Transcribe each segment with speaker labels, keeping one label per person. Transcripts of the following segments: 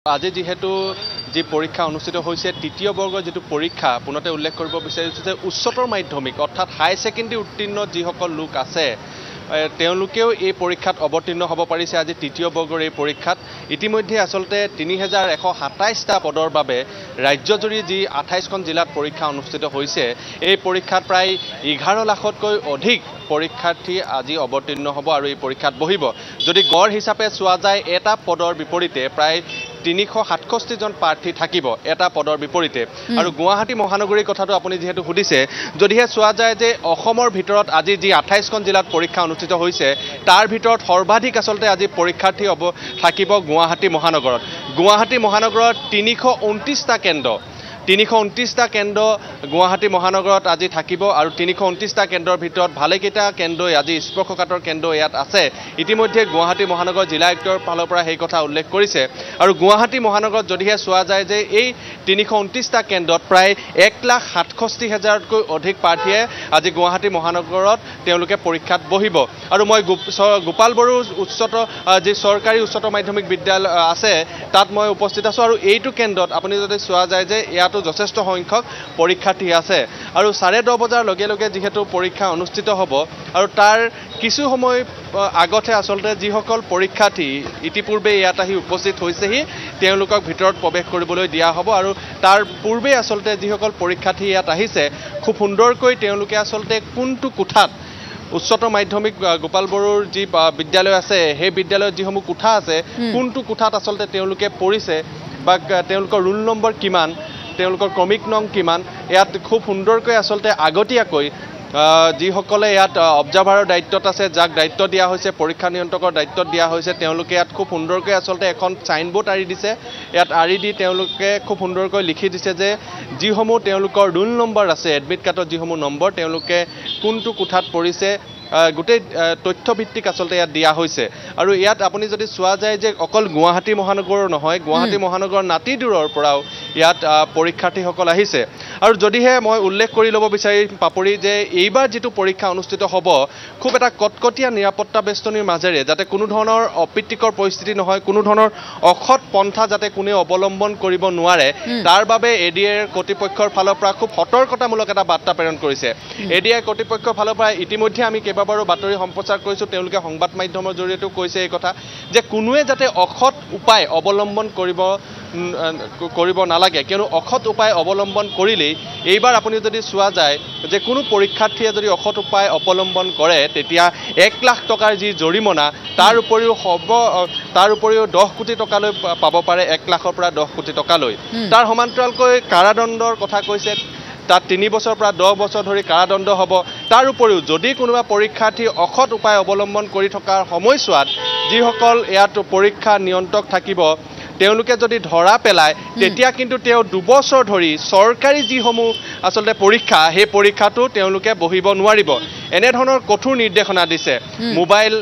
Speaker 1: আজি যেহেতু যি পৰীক্ষা অনুষ্ঠিত হৈছে তৃতীয় বৰ্গৰ যেটো পৰীক্ষা পুনতে উল্লেখ কৰিব বিচাৰিছো যে উচ্চতৰ মাধ্যমিক অৰ্থাৎ হাই সেকেন্ডাৰী উত্তীৰ্ণ যিসকল লোক আছে তেওঁলোকেও এই পৰীক্ষাত অৱতীৰ্ণ হ'ব পাৰিছে আজি তৃতীয় বৰ্গৰ এই পৰীক্ষাত ইতিমধ্যে আসলতে 3127টা পদৰ বাবে ৰাজ্যজুৰি যি 28খন জিলাত পৰীক্ষা অনুষ্ঠিত হৈছে এই পৰীক্ষাত প্ৰায় 11 লাখতকৈ অধিক পৰীক্ষাৰ্থী আজি অৱতীৰ্ণ হ'ব আৰু এই পৰীক্ষাত বহিব যদি গড় হিচাপে চোৱা যায় এটা পদৰ বিপৰীতে প্ৰায় 367 জন প্ৰাৰ্থী থাকিব এটা পদৰ বিপৰীতে আৰু গুৱাহাটী মহানগৰীৰ কথাটো আপুনি যেহেতু সুধিছে যদিহে চোৱা যায় যে অসমৰ ভিতৰত আজি যি 28খন জিলাত পৰীক্ষা অনুষ্ঠিত হৈছে তাৰ ভিতৰত সৰ্বাধিক আসলতে আজি পৰীক্ষাৰ্থী থাকিব গুৱাহাটী মহানগৰত 329টা কেন্দ্ৰ 329টা কেন্দ্ৰ গুৱাহাটী মহানগৰত আজি থাকিব আৰু 329টা কেন্দ্ৰৰ ভিতৰত ভালেকেইটা কেন্দ্ৰ আজি স্পৰ্শকাতৰ কেন্দ্ৰ ইয়াত আছে ইতিমধ্যে গুৱাহাটী মহানগৰ জিলা আয়ুক্তৰ ফালৰ পৰা সেই কথা উল্লেখ কৰিছে আৰু গুৱাহাটী মহানগৰত যদিহে চোৱা যায় যে এই 329টা কেন্দ্ৰত প্ৰায় 1,67,000তকৈ অধিক প্ৰাৰ্থীয়ে আজি গুৱাহাটী মহানগৰত তেওঁলোকে পৰীক্ষাত বহিব আৰু মই গোপাল বড়ো যি চৰকাৰী উচ্চতৰ মাধ্যমিক বিদ্যালয় আছে তাত মই উপস্থিত আছো আৰু এইটো কেন্দ্ৰত আপুনি যদি চোৱা যায় যে ইয়াত যথেষ্ট সংখ্যক পৰীক্ষাৰ্থী আছে আৰু 10:30 বজাৰ লগে লগে যেহেতু পৰীক্ষা অনুষ্ঠিত হ'ব আৰু তাৰ কিছু সময় আগতে আসলতে যিসকল পৰীক্ষাৰ্থী ইতিপূৰ্বে ইয়াত আহি উপস্থিত হৈছেহি তেওঁলোকক ভিতৰত প্ৰৱেশ কৰিবলৈ দিয়া হ'ব আৰু তাৰ পূৰ্বে আসলতে যিসকল পৰীক্ষাৰ্থী ইয়াত আহিছে খুব সুন্দৰকৈ তেওঁলোকে আসলতে কোনটো কোঠাত উচ্চতৰ মাধ্যমিক গোপাল বড়োৰ যি বিদ্যালয় আছে সেই বিদ্যালয়ত যিসমূহ কোঠা আছে কোনটো কোঠাত আসলতে তেওঁলোকে পঢ়িছে বা তেওঁলোকৰ ৰোল নম্বৰ কিমান তেওঁলোকৰ ক্ৰমিক নং কিমান ইয়াত খুব সুন্দৰকৈ আসলতে আগতীয়াকৈ যিসকলে ইয়াত অবজাৰ্ভাৰৰ দায়িত্বত আছে যাক দায়িত্ব দিয়া হৈছে পৰীক্ষা নিয়ন্ত্ৰকৰ দায়িত্ব দিয়া হৈছে তেওঁলোকে ইয়াত খুব সুন্দৰকৈ আসলতে এখন সাইনবোৰ্ড আৰি দিছে ইয়াত আৰি দি তেওঁলোকে খুব সুন্দৰকৈ লিখি দিছে যে যিসমূহ তেওঁলোকৰ ৰোল নম্বৰ আছে এডমিট কাৰ্ডত যিসমূহ নম্বৰ তেওঁলোকে কোনটো কোঠাত পঢ়িছে গোটেই তথ্যভিত্তিক আসলতে ইয়াত দিয়া হৈছে আৰু ইয়াত আপুনি যদি চোৱা যায় যে অকল গুৱাহাটী মহানগৰৰ নহয় গুৱাহাটী মহানগৰৰ নাতি দূৰৰ পৰাও ইয়াত পৰীক্ষাৰ্থীসকল আহিছে আৰু যদিহে মই উল্লেখ কৰি ল'ব বিচাৰি পাপৰি যে এইবাৰ যেটো পৰীক্ষা অনুষ্ঠিত হ'ব খুব এটা কটকটীয়া নিৰাপত্তা বেষ্টনীৰ মাজেৰে যাতে কোনো ধৰণৰ অপ্ৰীতিকৰ পৰিস্থিতি নহয় কোনো ধৰণৰ অসৎ পন্থা যাতে কোনে অৱলম্বন কৰিব নোৱাৰে তাৰ বাবে এডিএৰ কৰ্তৃপক্ষৰ ফালৰ পৰা খুব সতৰ্কতামূলক এটা বাৰ্তা প্ৰেৰণ কৰিছে এডিএৰ কৰ্তৃপক্ষৰ ফালৰ পৰা ইতিমধ্যে আমি কেইবাবাৰো বাতৰি সম্প্ৰচাৰ কৰিছো তেওঁলোকে সংবাদ মাধ্যমৰ জৰিয়তে কৈছে এই কথা যে কোনোৱে যাতে অসৎ উপায় অৱলম্বন কৰিব নালাগে কিয়নো অসৎ উপায় অৱলম্বন কৰিলেই এইবাৰ আপুনি যদি চোৱা যায় যে কোনো পৰীক্ষাৰ্থীয়ে যদি অসৎ উপায় অৱলম্বন কৰে তেতিয়া 1 লাখ টকাৰ যি জৰিমনা তাৰ উপৰিও 10 কোটি টকালৈ পাব পাৰে 1 লাখৰ পৰা 10 কোটি টকালৈ তাৰ সমান্তৰালকৈ কাৰাদণ্ডৰ কথা কৈছে তাত 3 বছৰৰ পৰা 10 বছৰ ধৰি কাৰাদণ্ড হ'ব তাৰ উপৰিও যদি কোনোবা পৰীক্ষাৰ্থী অসৎ উপায় অৱলম্বন কৰি থকাৰ সময়ছোৱাত যিসকল ইয়াত পৰীক্ষা নিয়ন্ত্ৰক থাকিব তেওঁলোকে যদি ধৰা পেলায় তেতিয়া কিন্তু তেওঁ 2 বছৰ ধৰি চৰকাৰী যিসমূহ আসলতে পৰীক্ষা সেই পৰীক্ষাটো তেওঁলোকে বহিব নোৱাৰিব এনে ধৰণৰ কঠোৰ নিৰ্দেশনা দিছে মোবাইল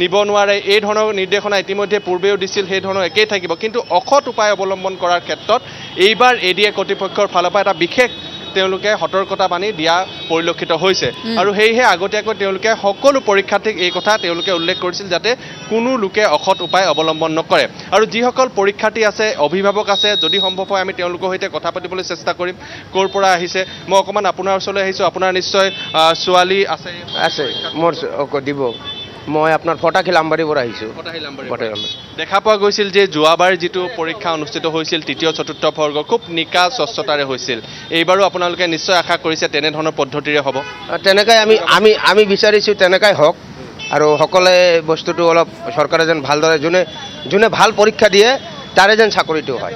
Speaker 1: নিব নোৱাৰে এই ধৰণৰ নিৰ্দেশনা ইতিমধ্যে পূৰ্বেও দিছিল সেই ধৰণৰ একেই থাকিব কিন্তু অসৎ উপায় অৱলম্বন কৰাৰ ক্ষেত্ৰত এইবাৰ এডিএ কৰ্তৃপক্ষৰ ফালৰ পৰা এটা বিশেষ তেওঁলোকে সতৰ্কতা বাণী দিয়া পৰিলক্ষিত হৈছে আৰু হেইহে আগতীয়াকৈ তেওঁলোকে সকলো পৰীক্ষাৰ্থীক এই কথা তেওঁলোকে উল্লেখ কৰিছিল যাতে কোনো লোকে অসৎ উপায় অৱলম্বন নকৰে আৰু যিসকল পৰীক্ষাৰ্থী আছে অভিভাৱক আছে যদি সম্ভৱ হয় আমি তেওঁলোকৰ সৈতে কথা পাতিবলৈ চেষ্টা কৰিম ক'ৰ পৰা আহিছে মই অকমান আপোনাৰ ওচৰলৈ আহিছো আপোনাৰ নিশ্চয় ছোৱালী আছে
Speaker 2: মোৰ দিব মই আপোনাৰ ফটাখিল আমবাৰীৰ পৰা আহিছো
Speaker 1: দেখা পোৱা গৈছিল যে যোৱাবাৰ যেটো পৰীক্ষা অনুষ্ঠিত হৈছিল তৃতীয় চতুৰ্থ বৰ্গ খুব নিকা স্বচ্ছতাৰে হৈছিল এইবাৰো আপোনালোকে নিশ্চয় আশা কৰিছে তেনে ধৰণৰ পদ্ধতিৰে হ'ব
Speaker 2: তেনেকৈ আমি বিচাৰিছো তেনেকৈ হওক আৰু সকলে বস্তুটো অলপ চৰকাৰে যেন ভালদৰে যোনে ভাল পৰীক্ষা দিয়ে তাৰে যেন চাকৰিটো হয়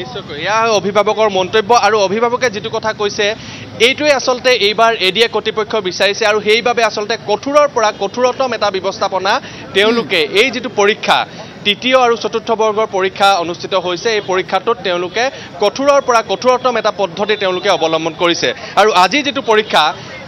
Speaker 1: নিশ্চয়কৈ এয়া অভিভাৱকৰ মন্তব্য আৰু অভিভাৱকে যেটো কথা কৈছে এইটোৱে আসলতে এইবাৰ এডিএ কৰ্তৃপক্ষ বিচাৰিছে আৰু সেইবাবে আসলতে কঠোৰৰ পৰা কঠোৰতম এটা ব্যৱস্থাপনা তেওঁলোকে এই যেটো পৰীক্ষা তৃতীয় আৰু চতুৰ্থ বৰ্গৰ পৰীক্ষা অনুষ্ঠিত হৈছে এই পৰীক্ষাটোত তেওঁলোকে কঠোৰৰ পৰা কঠোৰতম এটা পদ্ধতি তেওঁলোকে অৱলম্বন কৰিছে আৰু আজি যেটো পৰীক্ষা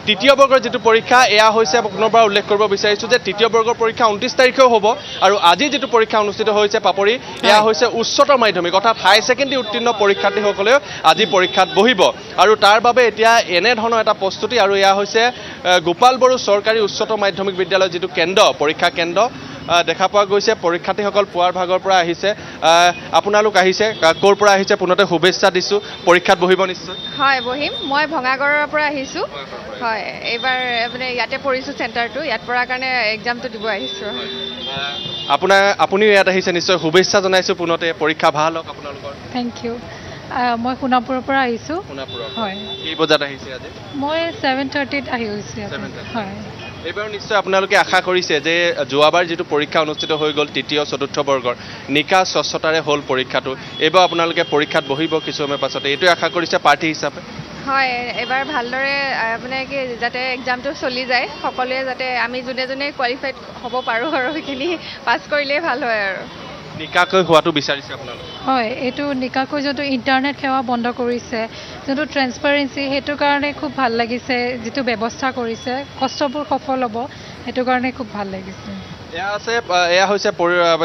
Speaker 1: তৃতীয় বৰ্গৰ যেটো পৰীক্ষা এয়া হৈছে পুনৰবাৰ উল্লেখ কৰিব বিচাৰিছো যে তৃতীয় বৰ্গৰ পৰীক্ষা 29 তাৰিখেও হ'ব আৰু আজি যেটো পৰীক্ষা অনুষ্ঠিত হৈছে পাপৰি এয়া হৈছে উচ্চতৰ মাধ্যমিক অৰ্থাৎ হাই সেকেন্ডাৰী উত্তীৰ্ণ পৰীক্ষাৰ্থীসকলেও আজি পৰীক্ষাত বহিব আৰু তাৰ বাবে এতিয়া এনে ধৰণৰ এটা প্ৰস্তুতি আৰু এয়া হৈছে গোপাল বড়ো চৰকাৰী উচ্চতৰ মাধ্যমিক বিদ্যালয় যেটো কেন্দ্ৰ পৰীক্ষা কেন্দ্ৰ দেখা পোৱা গৈছে পৰীক্ষাৰ্থীসকল পুৱাৰ ভাগৰ পৰা আহিছে আপোনালোক আহিছে ক'ৰ পৰা আহিছে পুনতে শুভেচ্ছা দিছোঁ পৰীক্ষাত বহিব নিশ্চয়
Speaker 3: হয় বহিম মই ভঙাগড়ৰ পৰা আহিছোঁ হয় এইবাৰ মানে ইয়াতে পঢ়িছোঁ চেণ্টাৰটো ইয়াত পঢ়াৰ কাৰণে এক্সামটো দিব আহিছোঁ
Speaker 1: আপুনিও ইয়াত আহিছে নিশ্চয় শুভেচ্ছা জনাইছোঁ পুনতে পৰীক্ষা ভাল হওক আপোনালোকৰ
Speaker 4: থেংক ইউ মই সোণাপুৰৰ পৰা আহিছোঁ হয়
Speaker 1: এই বজাত আহিছে আজি
Speaker 4: মই 7:30ত আহি গৈছোঁ হয়
Speaker 1: এইবাৰ নিশ্চয় আপোনালোকে আশা কৰিছে যে যোৱাবাৰ যিটো পৰীক্ষা অনুষ্ঠিত হৈ গ'ল তৃতীয় চতুৰ্থ বৰ্গৰ নিকা স্বচ্ছতাৰে হ'ল পৰীক্ষাটো এইবাৰ আপোনালোকে পৰীক্ষাত বহিব কিছু সময় পাছতে এইটোৱে আশা কৰিছে প্ৰাৰ্থী হিচাপে
Speaker 3: হয় এবাৰ ভালদৰে মানে কি যাতে এক্সামটো চলি যায় সকলোৱে যাতে আমি যোনে যোনে কোৱালিফাইড হ'ব পাৰোঁ আৰু সেইখিনি পাছ কৰিলেই ভাল হয় আৰু
Speaker 1: নিকাকৈ হোৱাটো বিচাৰিছে আপোনালোকে
Speaker 4: হয় এইটো নিকাকৈ যোনটো ইণ্টাৰনেট সেৱা বন্ধ কৰিছে যোনটো ট্ৰেন্সপাৰেঞ্চি সেইটো কাৰণে খুব ভাল লাগিছে যিটো ব্যৱস্থা কৰিছে কষ্টবোৰ সফল হ'ব সেইটো কাৰণে খুব ভাল লাগিছে
Speaker 1: এয়া হৈছে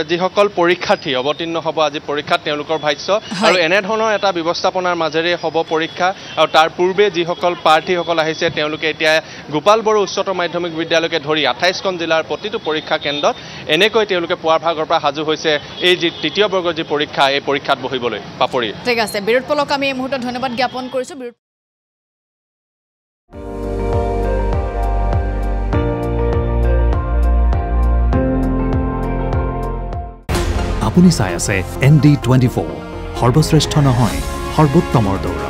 Speaker 1: যিসকল পৰীক্ষাৰ্থী অৱতীৰ্ণ হ'ব আজি পৰীক্ষাত তেওঁলোকৰ ভাষ্য আৰু এনেধৰণৰ এটা ব্যৱস্থাপনাৰ মাজেৰে হ'ব পৰীক্ষা আৰু তাৰ পূৰ্বে যিসকল প্ৰাৰ্থীসকল আহিছে তেওঁলোকে এতিয়া গোপাল বড়ো উচ্চতৰ মাধ্যমিক বিদ্যালয়কে ধৰি 28খন জিলাৰ প্ৰতিটো পৰীক্ষা কেন্দ্ৰত এনেকৈ তেওঁলোকে পুৱাৰ ভাগৰ পৰা সাজু হৈছে এই যি তৃতীয় বৰ্গৰ যি পৰীক্ষা এই পৰীক্ষাত বহিবলৈ পাপৰি
Speaker 5: ঠিক আছে বিৰোধ পলক আমি এই মুহূৰ্তত ধন্যবাদ জ্ঞাপন কৰিছোঁ
Speaker 6: আপুনি চাই আছে ND24 সৰ্বশ্ৰেষ্ঠ নহয় সৰ্বোত্তমৰ দৌৰা